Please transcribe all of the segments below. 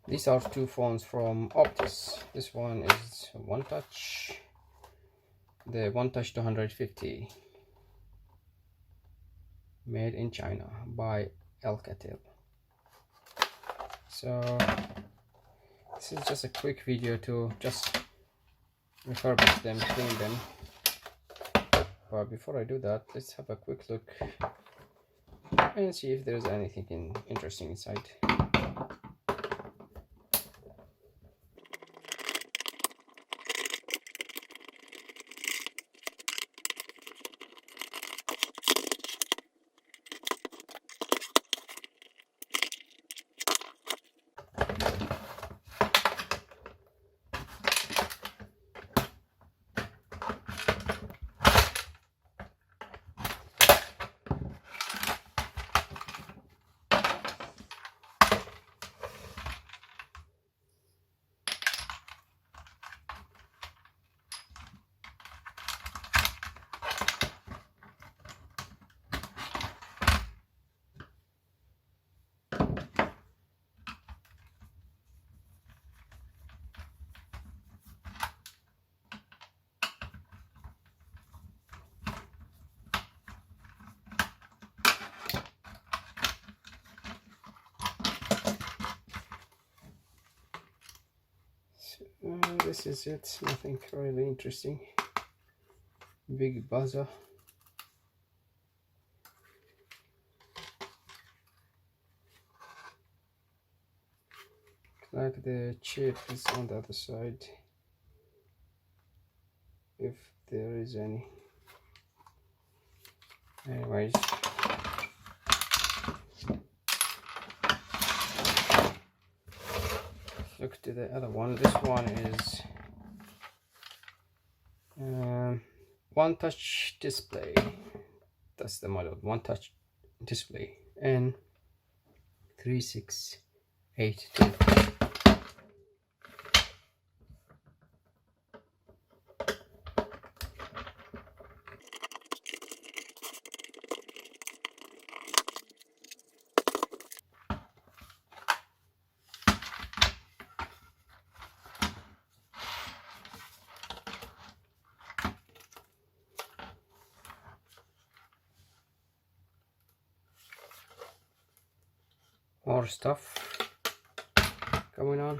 These are two phones from Optus. This one is OneTouch, the OneTouch 250, made in China by Alcatel. So this is just a quick video to just refurbish them, clean them. But before I do that, let's have a quick look and see if there's anything interesting inside. This is it, nothing really interesting. Big buzzer. Like the chip is on the other side, if there is any. Anyways, look to the other one. This one is OneTouch Display. That's the model, OneTouch Display N3682. More stuff going on.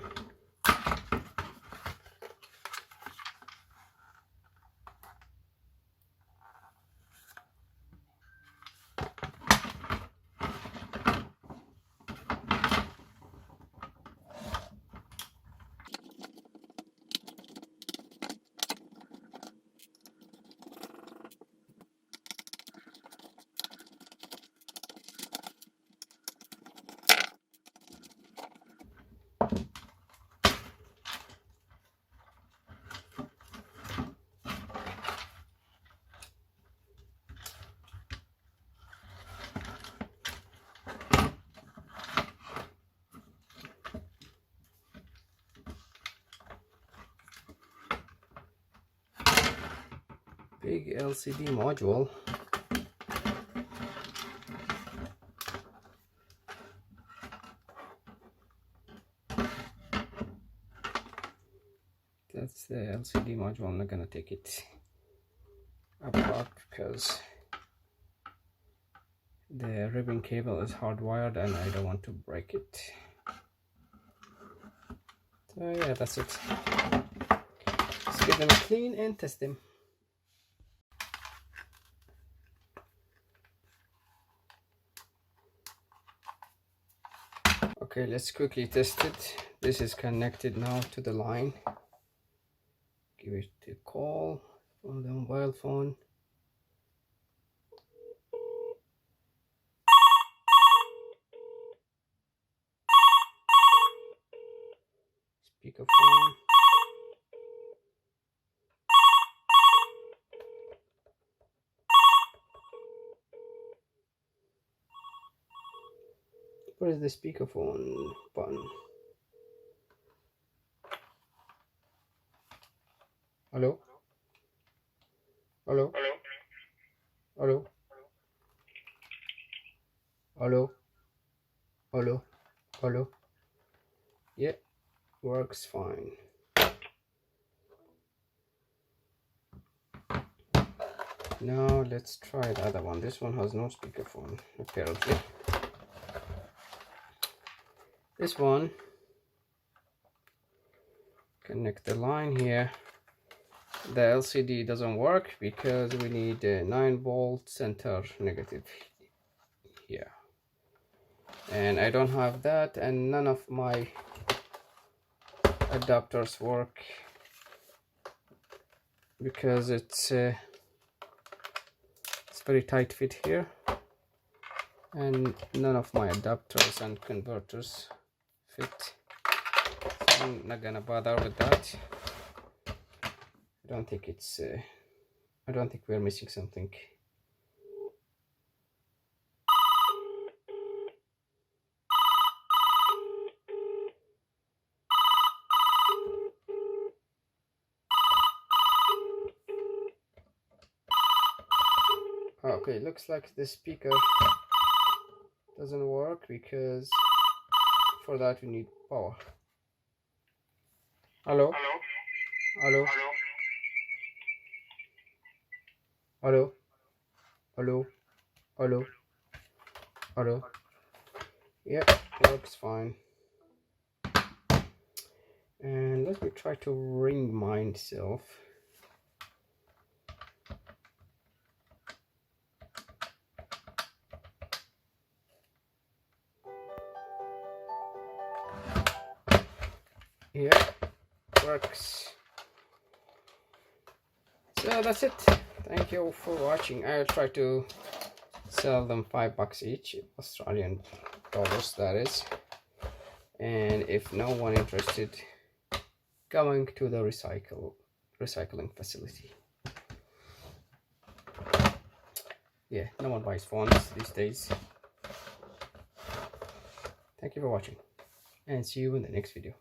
Big LCD module. That's the LCD module. I'm not gonna take it apart because the ribbon cable is hardwired and I don't want to break it. So yeah, that's it. Let's get them clean and test them. Okay, let's quickly test it. This is connected now to the line. Give it a call on the mobile phone. Speakerphone. Where is the speakerphone button? Hello? Hello? Hello? Hello? Hello? Hello? Yeah, works fine. Now let's try the other one. This one has no speakerphone apparently. This one, connect the line here. The LCD doesn't work because we need a 9-volt center negative here, and I don't have that, and none of my adapters work because it's very tight fit here, and none of my adapters and converters fit, so I'm not gonna bother with that. I don't think it's I don't think we're missing something. Okay, looks like the speaker doesn't work because for that we need power. Hello? Hello? Hello? Hello? Hello? Hello? Yep, works fine. And let me try to ring myself. Yeah, works. So that's it. Thank you for watching. I'll try to sell them $5 each, Australian dollars that is. And if no one interested, going to the recycling facility. Yeah, no one buys phones these days. Thank you for watching, and see you in the next video.